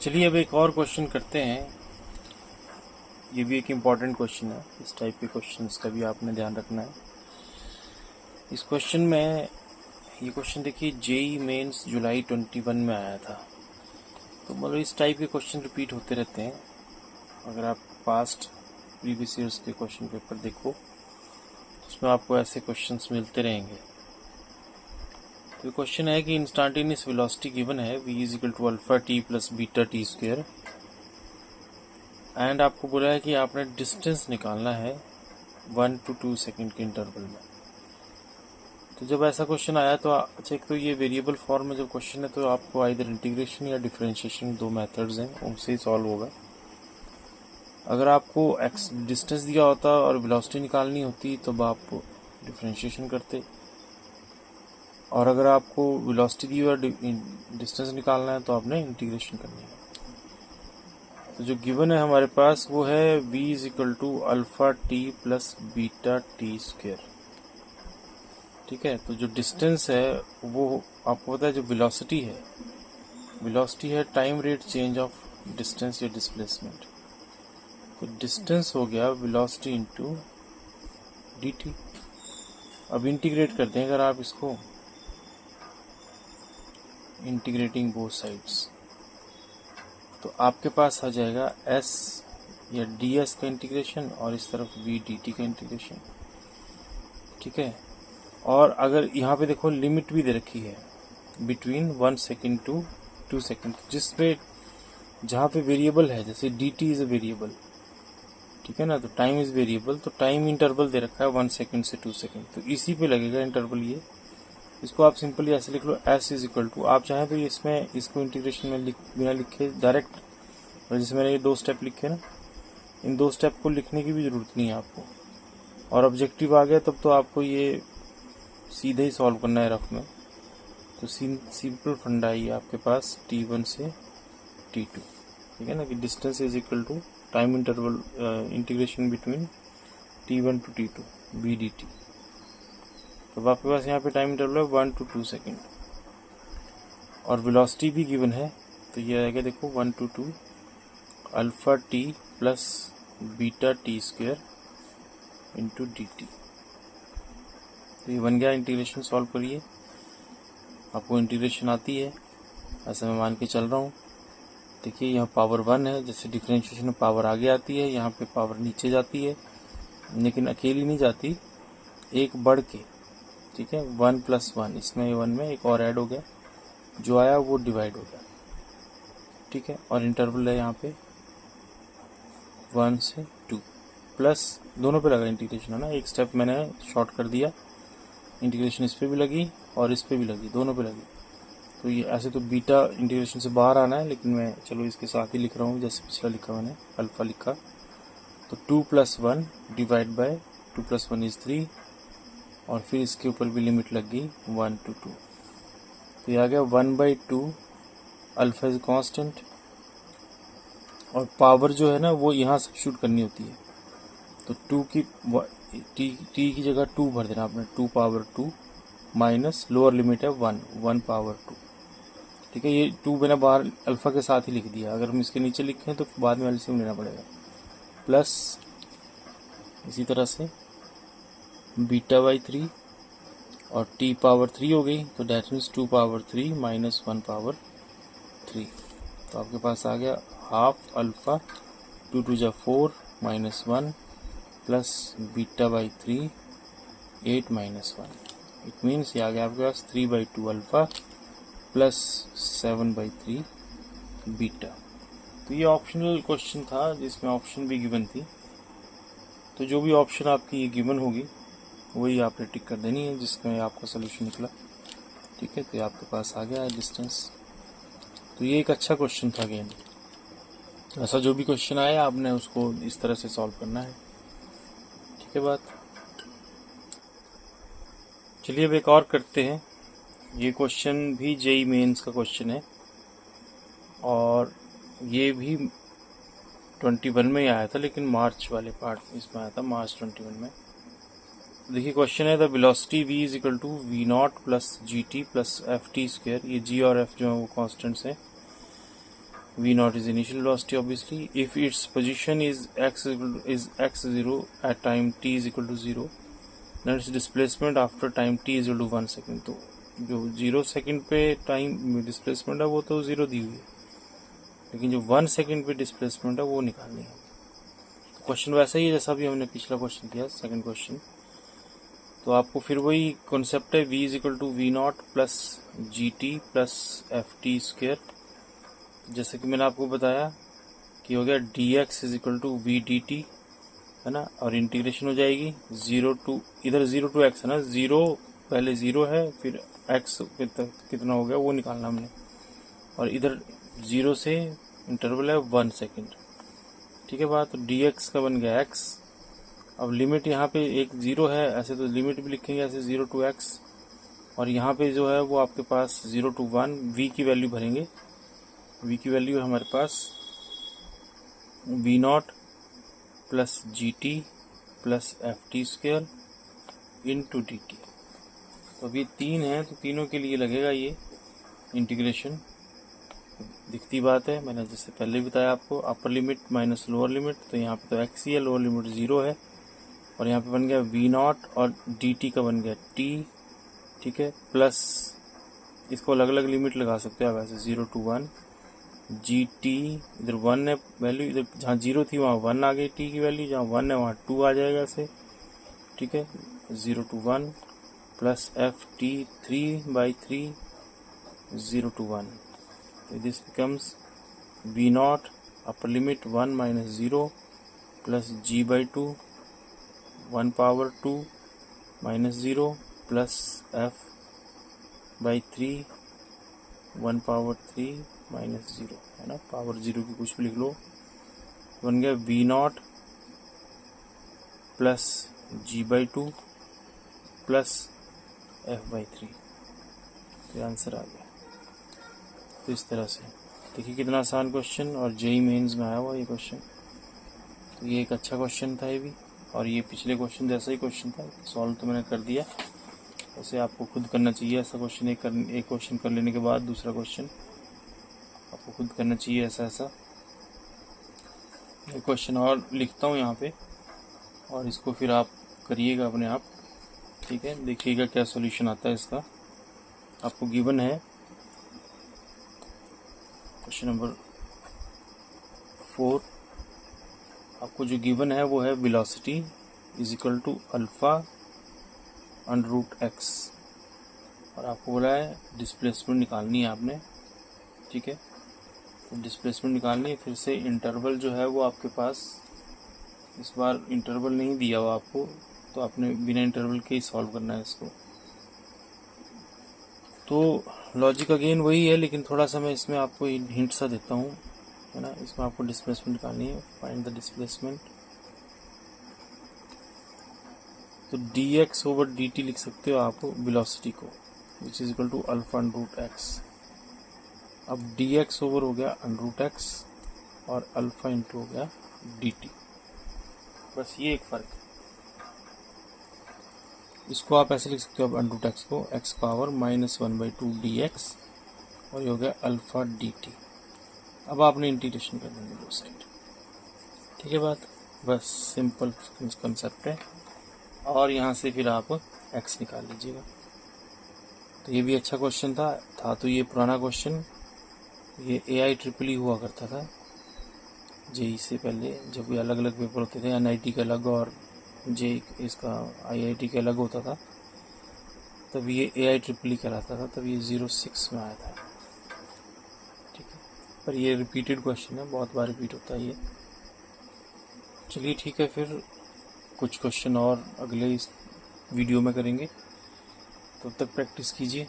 चलिए अब एक और क्वेश्चन करते हैं। ये भी एक इम्पॉर्टेंट क्वेश्चन है। इस टाइप के क्वेश्चंस का भी आपने ध्यान रखना है। इस क्वेश्चन में ये क्वेश्चन देखिए, जेई मेंस जुलाई 21 में आया था। तो मतलब इस टाइप के क्वेश्चन रिपीट होते रहते हैं। अगर आप पास्ट प्रीवियस ईयर्स के क्वेश्चन पेपर देखो तो उसमें आपको ऐसे क्वेश्चंस मिलते रहेंगे। तो क्वेश्चन है कि इंस्टेंटेनियस वेलोसिटी गिवन है v is equal to alpha t plus beta t square, and आपको बोला है कि आपने डिस्टेंस निकालना है 1 to 2 सेकेंड के इंटरवल में। तो जब ऐसा क्वेश्चन आया तो अच्छा, एक तो ये वेरिएबल फॉर्म में जब क्वेश्चन है तो आपको आइदर इंटीग्रेशन या डिफरेंशिएशन, दो मेथड्स हैं, उनसे ही सॉल्व होगा। अगर आपको एक्स डिस्टेंस दिया होता और वेलोसिटी निकालनी होती तब आप डिफरेंशिएशन करते, और अगर आपको वेलोसिटी दी और डिस्टेंस निकालना है तो आपने इंटीग्रेशन करनी है। तो जो गिवन है हमारे पास वो है v is equal to alpha t plus beta t square. ठीक है, तो जो डिस्टेंस है वो आपको पता है, जो वेलोसिटी है time rate change of distance या डिस्प्लेसमेंट। तो डिस्टेंस हो गया वेलोसिटी इंटू dt। अब इंटीग्रेट करते हैं अगर आप इसको, इंटीग्रेटिंग बोथ साइड्स, तो आपके पास आ जाएगा s या ds का इंटीग्रेशन और इस तरफ v dt का इंटीग्रेशन। ठीक है, और अगर यहाँ पे देखो लिमिट भी दे रखी है बिटवीन 1 सेकेंड टू 2 सेकेंड, जिसपे जहाँ पे वेरिएबल है, जैसे dt इज अ वेरिएबल, ठीक है ना, तो टाइम इज वेरिएबल, तो टाइम इंटरवल दे रखा है 1 सेकेंड से 2 सेकेंड, तो इसी पे लगेगा इंटरवल ये। इसको आप सिंपली ऐसे लिख लो, s इज इक्वल टू, आप चाहें तो इसमें इसको इंटीग्रेशन में बिना लिखे डायरेक्ट, जैसे मैंने ये 2 स्टेप लिखे ना, इन 2 स्टेप को लिखने की भी जरूरत नहीं है आपको। और ऑब्जेक्टिव आ गया तब तो आपको ये सीधे ही सॉल्व करना है रफ में। तो सिंपल फंडा ही आपके पास t1 से t2, ठीक है ना, कि distance is equal to time interval integration between t1 to t2 b dt। तो आपके पास यहाँ पे टाइम इंटरवल है 1 to 2 सेकेंड, और वेलोसिटी भी गिवन है, तो ये आएगा देखो 1 to 2 alpha t plus beta t square into dt। तो ये बन गया। इंटीग्रेशन सॉल्व करिए, आपको इंटीग्रेशन आती है, ऐसे मैं मान के चल रहा हूँ। देखिए यहाँ पावर 1 है, जैसे डिफरेंशिएशन में पावर आगे आती है, यहाँ पे पावर नीचे जाती है, लेकिन अकेली नहीं जाती, एक बढ़ के। ठीक है, 1 + 1, इसमें 1 में एक और ऐड हो गया, जो आया वो डिवाइड हो गया। ठीक है, और इंटरवल है यहाँ पे 1 से 2, प्लस दोनों पे लगा इंटीग्रेशन है ना, एक स्टेप मैंने शॉर्ट कर दिया, इंटीग्रेशन इस पे भी लगी और इस पे भी लगी, दोनों पे लगी। तो ये ऐसे तो बीटा इंटीग्रेशन से बाहर आना है, लेकिन मैं चलो इसके साथ ही लिख रहा हूँ, जैसे पिछला लिखा मैंने अल्फा लिखा। तो 2 + 1 डिवाइड बाय 2 + 1 इज 3, और फिर इसके ऊपर भी लिमिट लग गई 1 to 2। तो ये आ गया 1/2 अल्फा इज कांस्टेंट, और पावर जो है ना वो यहाँ सब्स्टिट्यूट करनी होती है। तो 2 की टी की जगह 2 भर देना आपने, 2 पावर 2 माइनस लोअर लिमिट है 1 पावर 2। ठीक है, ये 2 मैंने बाहर अल्फा के साथ ही लिख दिया, अगर हम इसके नीचे लिखें तो बाद में एलसीएम लेना पड़ेगा, प्लस इसी तरह से β/3 और t पावर 3 हो गई, तो that means 2 power 3 minus 1 power 3। तो आपके पास आ गया half alpha 2 2 = 4 minus 1 plus β/3 8 minus 1। It means ये आ गया आपके पास 3/2 अल्फा प्लस 7/3 बीटा। तो ये ऑप्शनल क्वेश्चन था जिसमें ऑप्शन भी गिवन थी, तो जो भी ऑप्शन आपकी ये गिवन होगी वही आपने टिक कर देनी है जिसमें आपका सोल्यूशन निकला। ठीक है, तो ये आपके पास आ गया है डिस्टेंस। तो ये एक अच्छा क्वेश्चन था अगेन, ऐसा जो भी क्वेश्चन आया आपने उसको इस तरह से सॉल्व करना है। ठीक है बात। चलिए अब एक और करते हैं। ये क्वेश्चन भी जेई मेंस का क्वेश्चन है, और ये भी 21 में ही आया था, लेकिन मार्च वाले पार्ट इसमें आया था, मार्च 21 में। देखिए क्वेश्चन है, the velocity v is equal to v0 plus gt plus ft square. ये g और f जो है वो कॉन्स्टेंट्स हैं, v naught is initial velocity obviously. If its position is x0 at time t is equal to 0, then its displacement after time t is equal to 1 second. तो जो 0 second पे time displacement है वो तो 0 दी हुई है, लेकिन जो 1 सेकंड पे डिस्प्लेसमेंट है वो निकालनी है। तो क्वेश्चन वैसा ही है जैसा भी हमने पिछला क्वेश्चन किया, सेकंड क्वेश्चन। तो आपको फिर वही कॉन्सेप्ट है, v is equal to v not plus g t plus f t square. जैसे कि मैंने आपको बताया कि हो गया dx is equal to v d t, है ना, और इंटीग्रेशन हो जाएगी 0 टू, इधर 0 टू x है ना, 0 पहले 0 है, फिर x कितना हो गया वो निकालना हमने, और इधर 0 से इंटरवल है 1 सेकेंड। ठीक है बात। तो dx का बन गया x। अब लिमिट यहाँ पे एक 0 है, ऐसे तो लिमिट भी लिखेंगे ऐसे 0 टू x, और यहाँ पे जो है वो आपके पास 0 टू 1 v की वैल्यू भरेंगे। v की वैल्यू है हमारे पास v not plus g t plus f t square into D T. तो अभी 3 है तो तीनों के लिए लगेगा ये इंटीग्रेशन। दिखती बात है, मैंने जैसे पहले भी बताया आपको, upper limit minus lower limit, तो यहाँ पे तो x ही है, लोअर लिमिट 0 है, और यहाँ पे बन गया v नॉट और डी टी का बन गया t। ठीक है, प्लस इसको अलग अलग लिमिट लगा सकते हो आप ऐसे 0 टू 1 जी टी, इधर 1 है वैल्यू, इधर जहाँ 0 थी वहाँ 1 आ गई t की वैल्यू, जहाँ 1 है वहाँ 2 आ जाएगा ऐसे। ठीक है, 0 to 1 plus f t 3/3 0 to 1। तो this becomes v not upper limit 1 minus 0 plus g/2 1 power 2 minus 0 plus f/3 1 power 3 minus 0, है ना, पावर 0 की कुछ भी लिख लो। बन गया v not plus g/2 plus f/3। तो आंसर आ गया। तो इस तरह से देखिए कितना आसान क्वेश्चन, और जेई मेंस में आया हुआ ये क्वेश्चन। तो ये एक अच्छा क्वेश्चन था ये भी, और ये पिछले क्वेश्चन जैसा ही क्वेश्चन था, सॉल्व तो मैंने कर दिया। वैसे आपको खुद करना चाहिए ऐसा क्वेश्चन, एक क्वेश्चन कर लेने के बाद दूसरा क्वेश्चन आपको खुद करना चाहिए ऐसा ऐसा। एक क्वेश्चन और लिखता हूँ यहाँ पे, और इसको फिर आप करिएगा अपने आप। ठीक है, देखिएगा क्या सॉल्यूशन आता है इसका। आपको गिवन है क्वेश्चन नंबर 4, आपको जो गिवन है वो है velocity is equal to alpha under root x, और आपको बोला है डिस्प्लेसमेंट निकालनी है आपने। ठीक है, तो डिस्प्लेसमेंट निकालनी है। फिर से इंटरवल जो है वो आपके पास, इस बार इंटरवल नहीं दिया हुआ आपको, तो आपने बिना इंटरवल के ही सॉल्व करना है इसको। तो लॉजिक अगेन वही है, लेकिन थोड़ा सा मैं इसमें आपको हिंट सा देता हूँ, है ना। इसमें आपको डिस्प्लेसमेंट निकालनी है, फाइंड द डिस्प्लेसमेंट। तो dx ओवर dt लिख सकते हो आप वेलोसिटी को, which is equal to alpha under root x. अब dx ओवर हो गया अंडर रूट एक्स, और अल्फा इंटू हो गया dt। बस ये एक फर्क है। इसको आप ऐसे लिख सकते हो, अब अंडर रूट एक्स को x पावर -1/2 dx, और ये हो गया अल्फा dt। अब आपने इंटीग्रेशन कर देंगे दो साइड। ठीक है बात, बस सिंपल कंसेप्ट है। और यहाँ से फिर आप x निकाल लीजिएगा। तो ये भी अच्छा क्वेश्चन था तो ये पुराना क्वेश्चन, ये AI हुआ करता था जेई से पहले, जब ये अलग अलग पेपर होते थे, NIT का अलग और जेई इसका IIT का अलग होता था, तब ये AI कहलाता था, तब ये 06 में आया था। ठीक है, पर ये रिपीटेड क्वेश्चन है, बहुत बार रिपीट होता है ये। चलिए ठीक है, फिर कुछ क्वेश्चन और अगले इस वीडियो में करेंगे, तब तक प्रैक्टिस कीजिए।